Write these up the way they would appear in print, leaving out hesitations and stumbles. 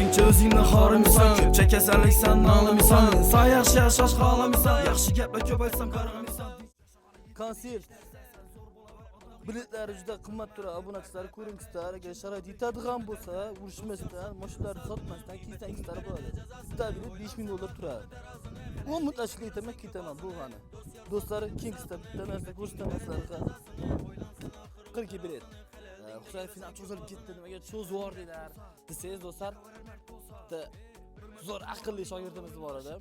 Shuncha o'zingni xorimisan, ko'pcha kasalliksan, nolimisan. Sen yaxshi yashash xohlamisan, yaxshi gaplar ko'p aytsam qarg'amisan. Konsert biletlari juda qimmat turadi. Obunachilar ko'ringizlar, agar sharoit yetadigan bo'lsa, urushmasdan, mashinalarni sotmasdan kelsangizlar bo'ladi. Bitta bilet $5000 turadi. U mutlashlik aytaman, ketaman bu g'ani. Do'stlar, Kingsda bitta narsa ko'rsatamaslarga 42 bilet. Xudoy final cho'zilib ketdi, nimaga cho'zvordilar desangiz do'stlar, bitta zo'r aqlli shogirdimiz bor edi.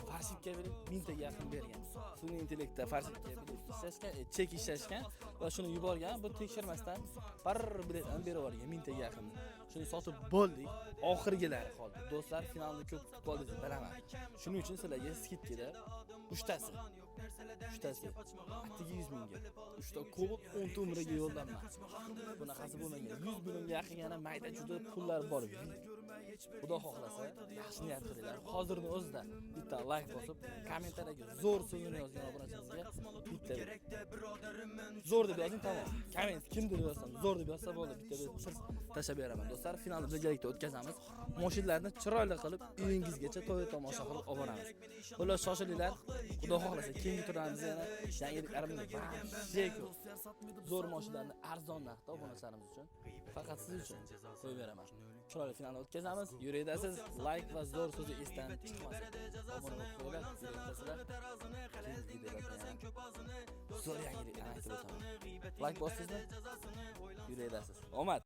Farshidga berib 1000 taga yaqin bergan. Sun'iy intellektda Farshidga berib ishlashgan, chek ishlashgan va shuni yuborgan. Bu tekshirmasdan bir biletni berib yuborgan 1000 taga yaqin. Shuni sotib bo'ldik. Oxirgilari qoldi. Do'stlar, finalni ko'p kutib qoldingiz, bilaman. Shuning uchun sizlarga skidkada 3 tasi. Attigi 100 mingga. 3 ta Cobalt 10 ta umriga yo'llanma. Bunaqasi bo'lmagan. 100 millionga yaqin yana mayda juda pullar bor. Xudo xohlasa, yaxshi niyat qilinglar. Hozirning o'zida bitta like bosib, kommentariyaga zo'r so'zini yozgan obunachimizga bitta zo'r deb yozing, tamom. Komment kim deb yozsam, zo'r deb yozsa bo'ldi, bitta siz tashlab beraman. Do'stlar, finalni birgalikda o'tkazamiz. Mashinalarni chiroyli qilib, uyingizgacha to'y tomosha qilib olib boramiz. Xullas, shoshilinglar. Xudo xohlasa, keyingi turamiz yana yangiliklarimiz bor. Zo'r mashinalarni arzon narxda obunachilarimiz uchun, faqat siz uchun qo'yib beraman. Chiroyli finalni o'tkazamiz. Yuringdasiz, like va zo'r so'zi esdan chiqmasin. Obuna bo'lib qo'yinglar, yuringdasizlar. Zo'r yangiliklarni aytib o'taman. Like bosingizmi? Yuringdasiz. Omad.